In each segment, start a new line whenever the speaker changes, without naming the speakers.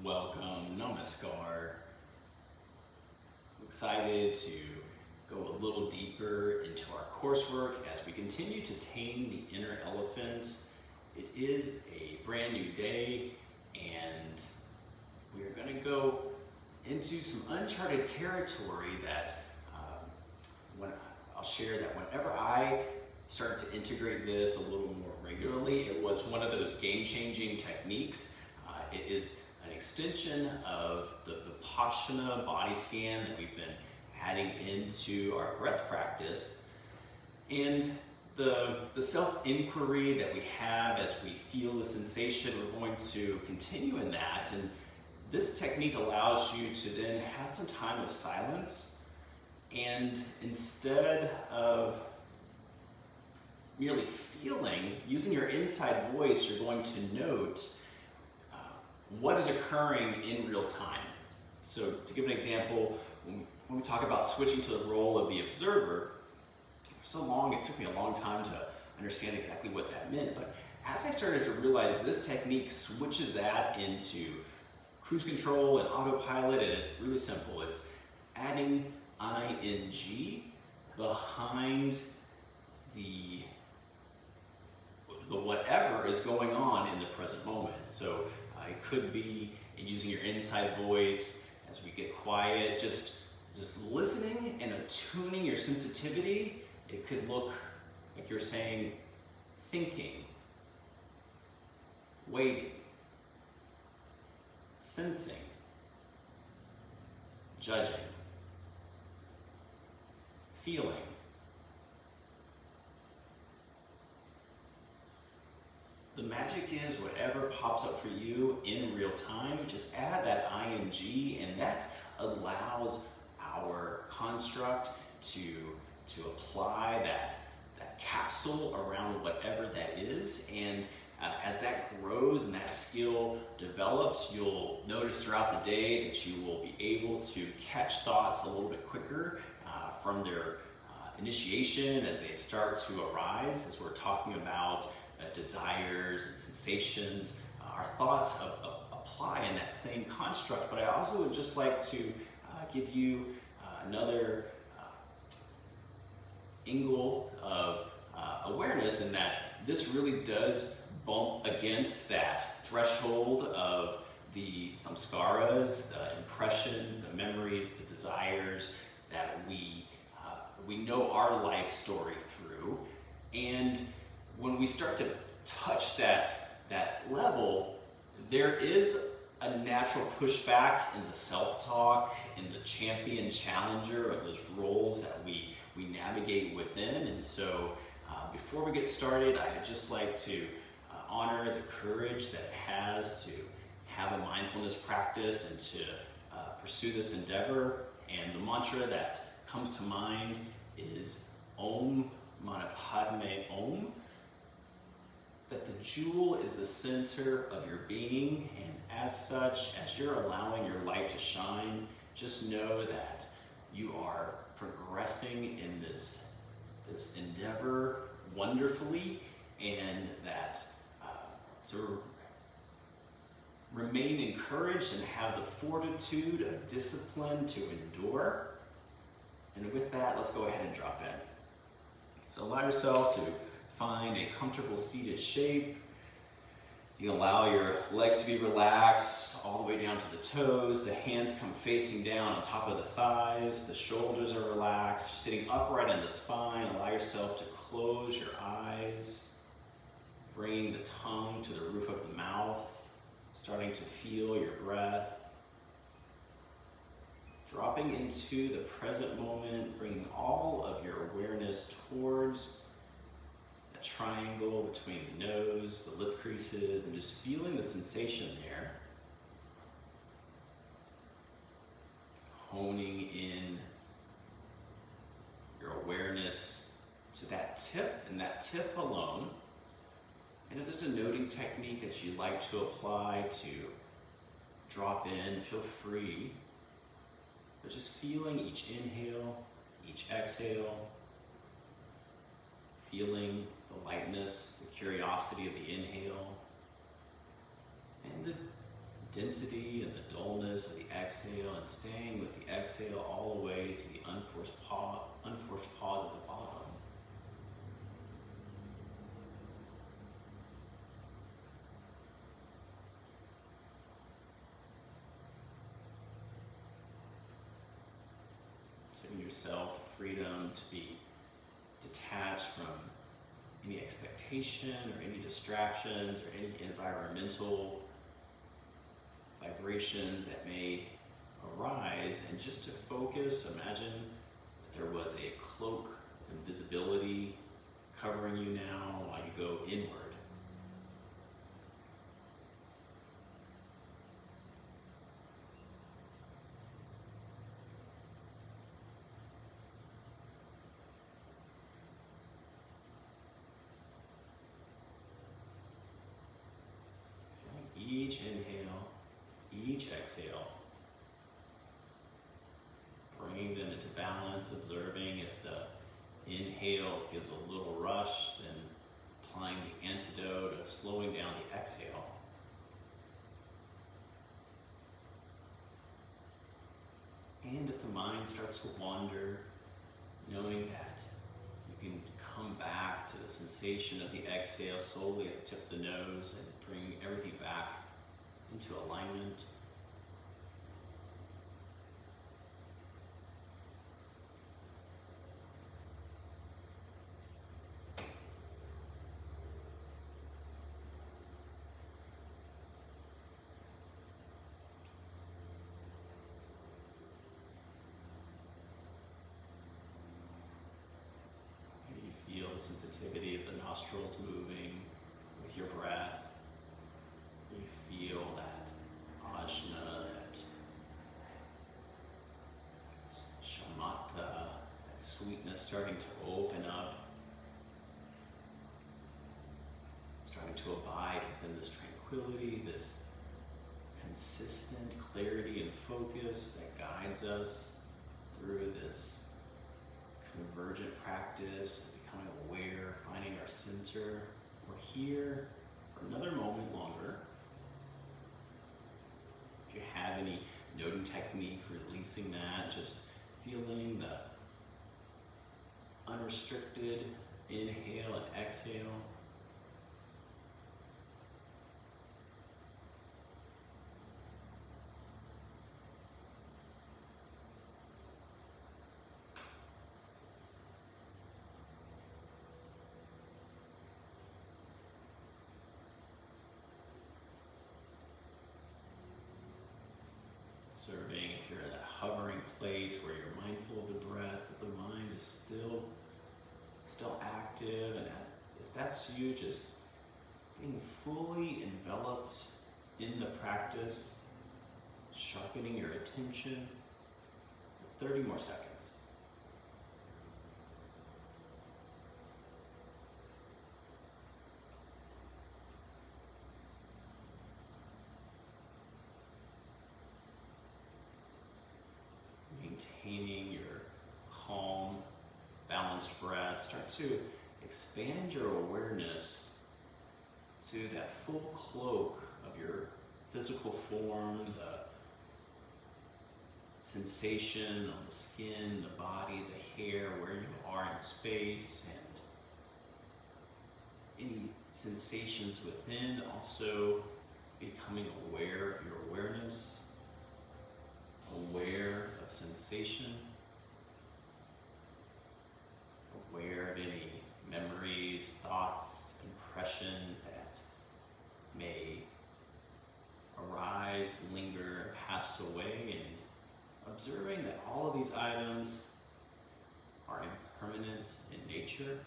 Welcome, namaskar. I'm excited to go a little deeper into our coursework as we continue to tame the inner elephant. It is a brand new day and we are going to go into some uncharted territory that I'll share that whenever I started to integrate this a little more regularly, it was one of those game-changing techniques. It is an extension of the Vipassana body scan that we've been adding into our breath practice. And the self-inquiry that we have as we feel the sensation, we're going to continue in that. And this technique allows you to then have some time of silence. And instead of merely feeling, using your inside voice, you're going to note what is occurring in real time. So to give an example, when we talk about switching to the role of the observer, for so long, it took me a long time to understand exactly what that meant. But as I started to realize this technique switches that into cruise control and autopilot, and it's really simple. It's adding ing behind the whatever is going on in the present moment. So it could be in using your inside voice as we get quiet, just listening and attuning your sensitivity. It could look like you're saying, thinking, waiting, sensing, judging, feeling. The magic is whatever pops up for you in real time, just add that ing, and that allows our construct to apply that capsule around whatever that is. And as that grows and that skill develops, you'll notice throughout the day that you will be able to catch thoughts a little bit quicker from their initiation as they start to arise, as we're talking about desires and sensations. Our thoughts apply in that same construct, but I also would just like to give you another angle of awareness, in that this really does bump against that threshold of the samskaras, the impressions, the memories, the desires that we know our life story through. And when we start to touch that level, there is a natural pushback in the self-talk, in the champion challenger of those roles that we navigate within. And so before we get started, I'd just like to honor the courage that it has to have a mindfulness practice and to pursue this endeavor. And the mantra that comes to mind is Om Mani Padme Om. That the jewel is the center of your being, and as such, as you're allowing your light to shine, just know that you are progressing in this endeavor wonderfully, and that to remain encouraged and have the fortitude of discipline to endure. And with that, let's go ahead and drop in. So allow yourself to find a comfortable seated shape. You can allow your legs to be relaxed all the way down to the toes. The hands come facing down on top of the thighs. The shoulders are relaxed. You're sitting upright in the spine. Allow yourself to close your eyes, bringing the tongue to the roof of the mouth, starting to feel your breath. Dropping into the present moment, bringing all of your awareness towards a triangle between the nose, the lip creases, and just feeling the sensation there. Honing in your awareness to that tip and that tip alone. And if there's a noting technique that you'd like to apply to drop in, feel free. But just feeling each inhale, each exhale, feeling the lightness, the curiosity of the inhale, and the density and the dullness of the exhale, and staying with the exhale all the way to the unforced pause at the bottom. Giving yourself the freedom to be detached from any expectation or any distractions or any environmental vibrations that may arise, and just to focus. Imagine that there was a cloak of invisibility covering you now while you go inward. Each inhale, each exhale, bringing them into balance, observing if the inhale feels a little rushed, then applying the antidote of slowing down the exhale. And if the mind starts to wander, knowing that you can come back to the sensation of the exhale slowly at the tip of the nose and bring everything back into alignment. Feel the sensitivity of the nostrils moving with your breath. You feel that ajna, that shamatha, that sweetness starting to open up, starting to abide within this tranquility, this consistent clarity and focus that guides us through this convergent practice, becoming aware, finding our center. We're here for another moment longer. If you have any noting technique, releasing that, just feeling the unrestricted inhale and exhale. Observing if you're in that hovering place where you're mindful of the breath, but the mind is still active, and if that's you, just being fully enveloped in the practice, sharpening your attention. 30 more seconds. Maintaining your calm, balanced breath. Start to expand your awareness to that full cloak of your physical form, the sensation on the skin, the body, the hair, where you are in space, and any sensations within. Also becoming aware of your awareness, aware of sensation, aware of any memories, thoughts, impressions that may arise, linger, and pass away, and observing that all of these items are impermanent in nature.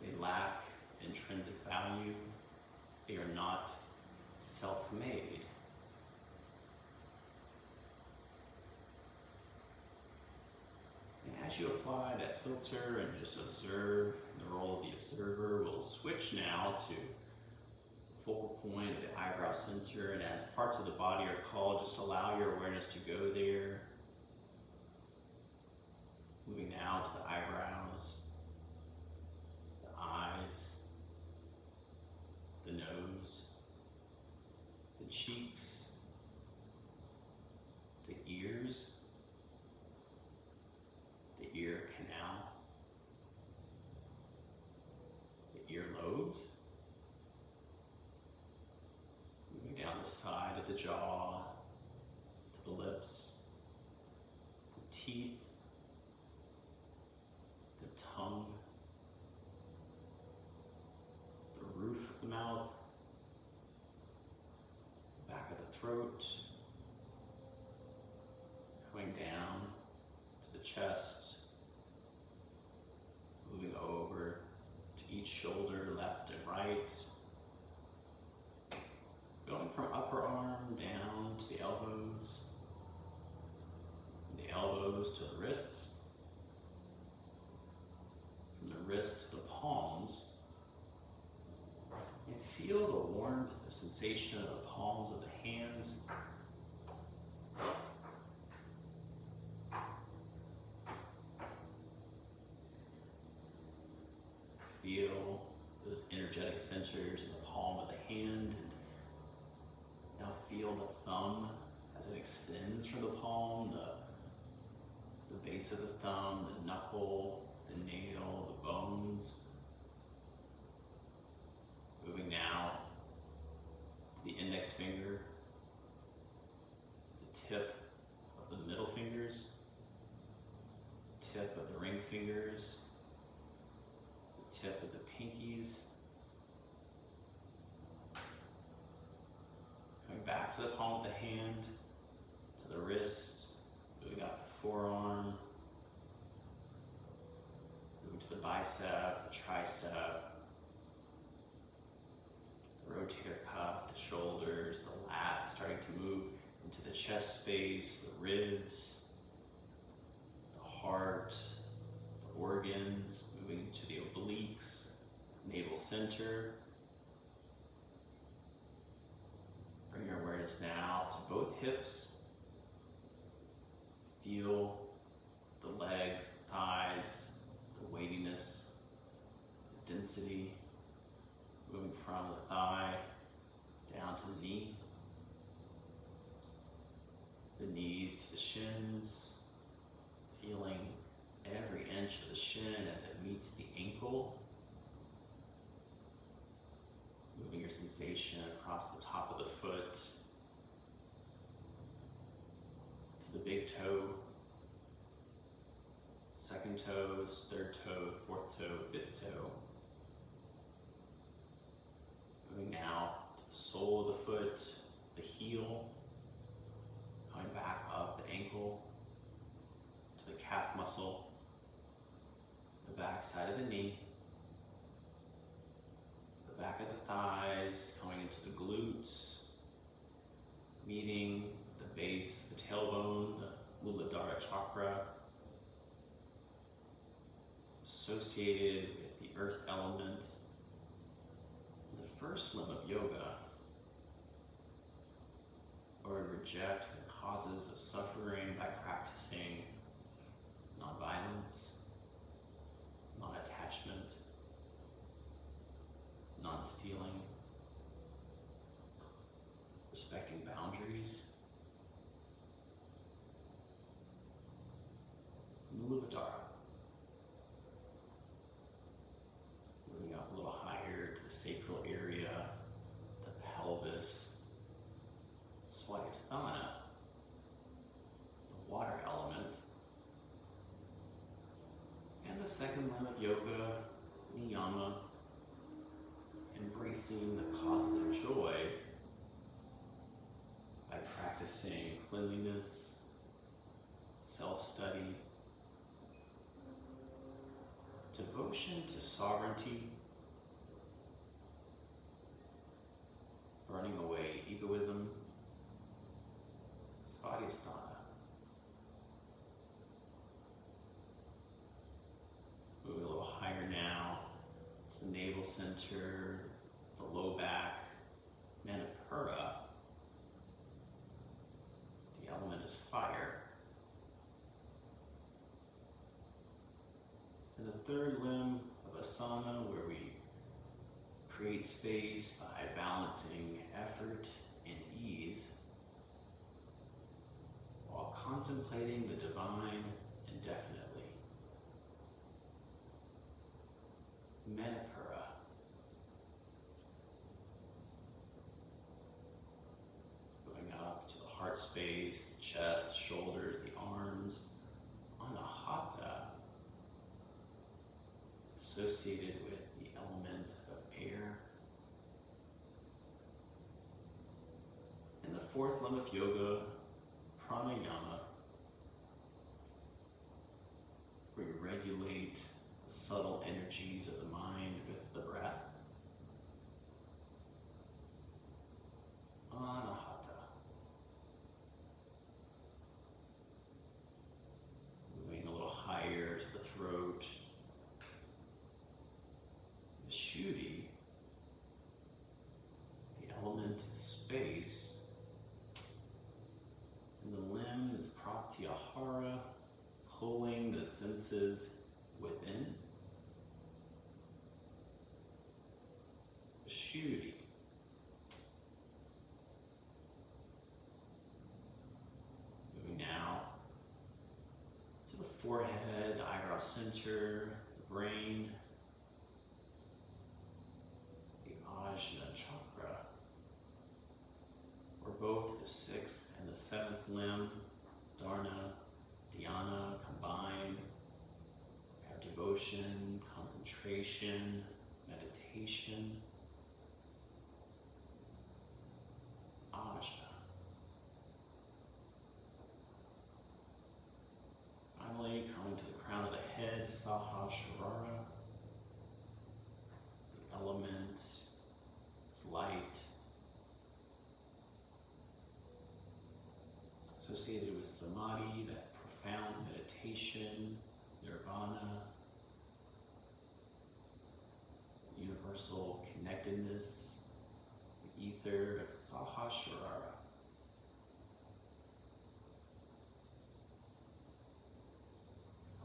They lack intrinsic value. They are not self-made. And as you apply that filter and just observe, the role of the observer, we'll switch now to the focal point of the eyebrow center, and as parts of the body are called, just allow your awareness to go there. Moving now to the eyebrows, the eyes, the nose, the side of the jaw, to the lips, the teeth, the tongue, the roof of the mouth, back of the throat, going down to the chest, moving over to each shoulder, left and right, going from upper arm down to the elbows, from the elbows to the wrists, from the wrists to the palms, and feel the warmth, the sensation of the palms of the hands. Feel those energetic centers in the palm of the hand. And now feel the thumb as it extends from the palm, the base of the thumb, the knuckle, the nail, the bones. Moving now to the index finger, the tip of the middle fingers, tip of the ring fingers, tip of the pinkies, coming back to the palm of the hand, to the wrist, moving up the forearm, moving to the bicep, the tricep, the rotator cuff, the shoulders, the lats, starting to move into the chest space, the ribs, the heart, the organs, moving to the obliques, navel center. Bring your awareness now to both hips. Feel the legs, the thighs, the weightiness, the density, moving from the thigh down to the knee, the knees to the shins, feeling every inch of the shin as it meets the ankle. Moving your sensation across the top of the foot to the big toe, second toes, third toe, fourth toe, fifth toe. Moving now to the sole of the foot, the heel, coming back up the ankle to the calf muscle, the back side of the knee, the back of the thighs, going into the glutes, meeting the base, the tailbone, the Muladhara chakra, associated with the earth element, the first limb of yoga, or reject the causes of suffering by practicing non-violence, non-attachment, non-stealing, respecting boundaries. Muladhara. Moving up a little higher to the sacral area, the pelvis, Swadhisthana, the water element, and the second limb of yoga, niyama, embracing the causes of joy by practicing cleanliness, self-study, devotion to sovereignty, burning away egoism, Svadhisthana. Moving a little higher now to the navel center, the low back, Manipura. The element is fire. And the third limb of asana, where we create space by balancing effort and ease, while contemplating the divine indefinitely. Manipura. heart space, the chest, the shoulders, the arms. Anahata, associated with the element of air. And the fourth limb of yoga, pranayama, where you regulate the subtle energies of the mind with the breath. Anahata. Moving a little higher to the throat. Vishuddhi, the element is space, and the limb is pratyahara, pulling the senses within. Vishuddhi. Moving now to the forehead, the eyebrow center, the brain, the Ajna chakra, where both the sixth and the seventh limb, dharana, dhyana, combine. We have devotion, concentration, meditation. Ajna. Finally, coming to the crown of the head, Sahasrara. The element is light, associated with samadhi, that profound meditation, nirvana, universal connectedness, the ether of Sahasrara.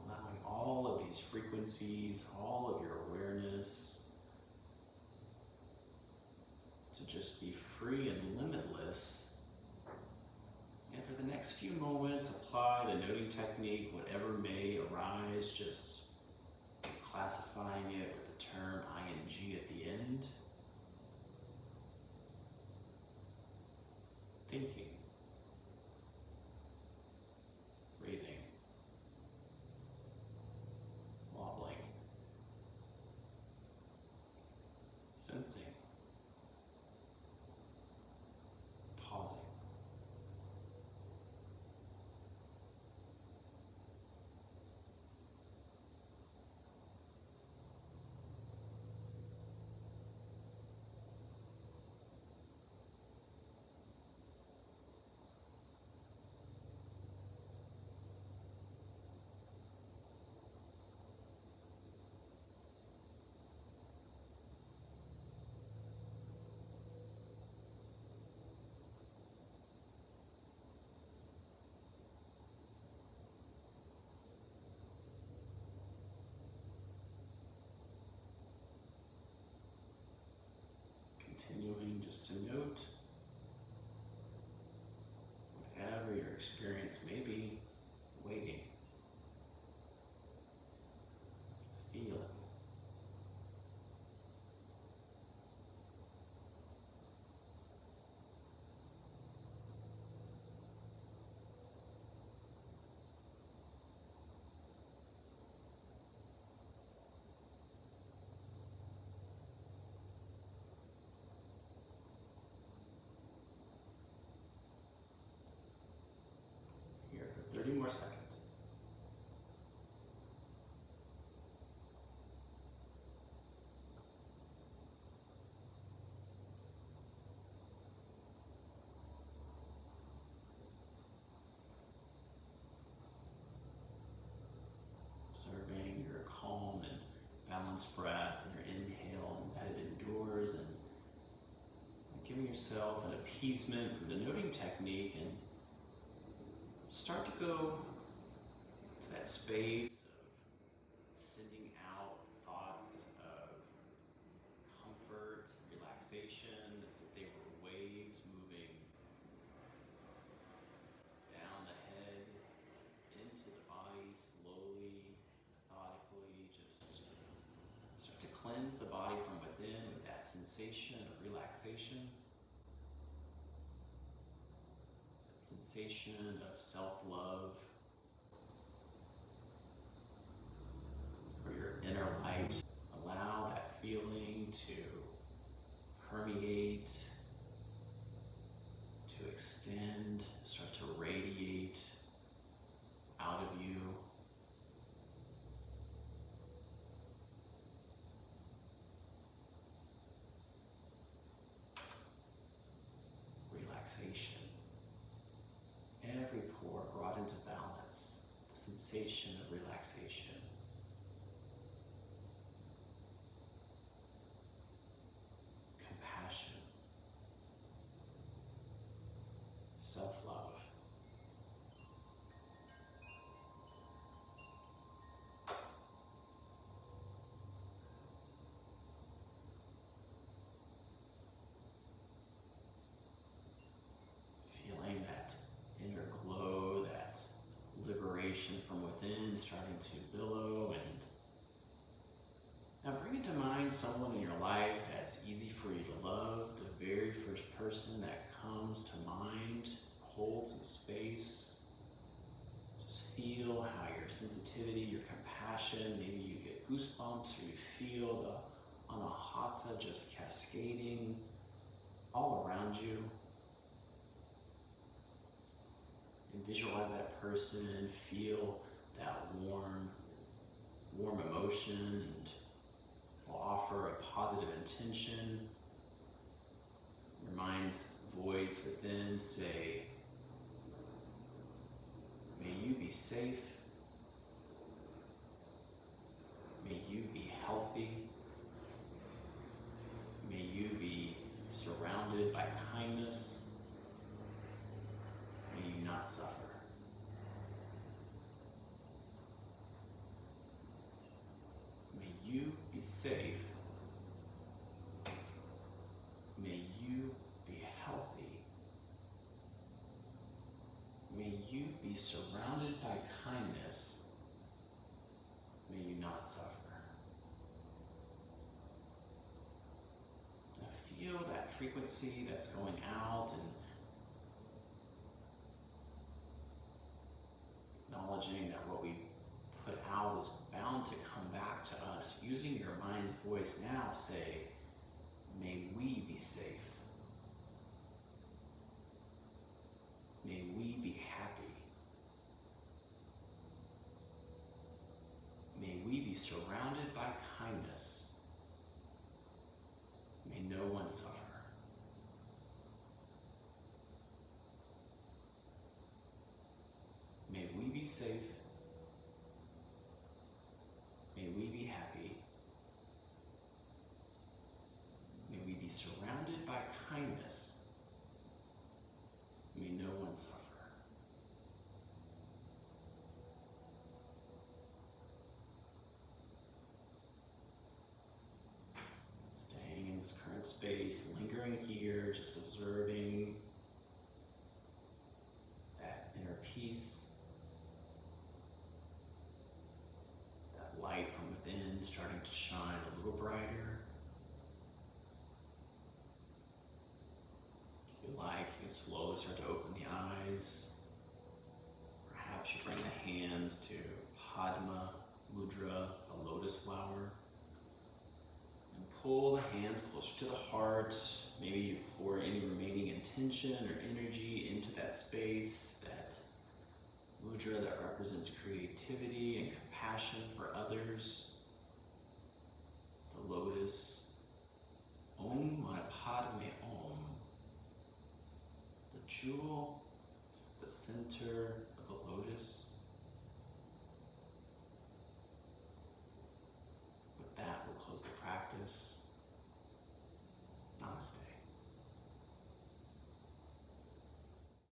Allowing all of these frequencies, all of your awareness to just be free and limitless. And for the next few moments, apply the noting technique, whatever may arise, just classifying it with the term ing at the end. Thinking, breathing, wobbling, sensing, pausing. Continuing just to note whatever your experience may be, waiting, feeling. Here for 30 more seconds. Observing your calm and balanced breath and your inhale embedded indoors, and giving yourself an appeasement from the noting technique, and start to go to that space of sending out thoughts of comfort, relaxation, as if they were waves moving down the head, into the body, slowly, methodically. Just start to cleanse the body from within with that sensation of relaxation. That sensation of self-love, or your inner light. Allow that feeling to permeate, to extend, start to radiate out of you. Relaxation. Every pore brought into balance. The sensation of relaxation. Compassion. Self-love. Feeling that inner glow, that liberation from within starting to billow. And now bring into mind someone in your life that's easy for you to love. The very first person that comes to mind, hold some space. Just feel how your sensitivity, your compassion, maybe you get goosebumps or you feel the anahata just cascading all around you. And visualize that person, feel that warm emotion, and will offer a positive intention. Your mind's voice within say, may you be safe, may you be healthy, may you be surrounded by kindness, may you not suffer. May you be safe. May you be healthy. May you be surrounded by kindness. May you not suffer. Now feel that frequency that's going out and acknowledging that what we put out is bound to come back to us. Using your mind's voice now, say, may we be safe. May we be happy. May we be surrounded by kindness. May no one suffer. May we be safe. May we be happy. May we be surrounded by kindness. May no one suffer. Staying in this current space, lingering here, just observing that inner peace. Light from within starting to shine a little brighter. If you like, you can slowly start to open the eyes. Perhaps you bring the hands to Padme Mudra, the lotus flower. And pull the hands closer to the heart. Maybe you pour any remaining intention or energy into that space, that mudra that represents creativity and compassion for others. The lotus, Om Mani Padme Om. The jewel is the center of the lotus. With that, we'll close the practice.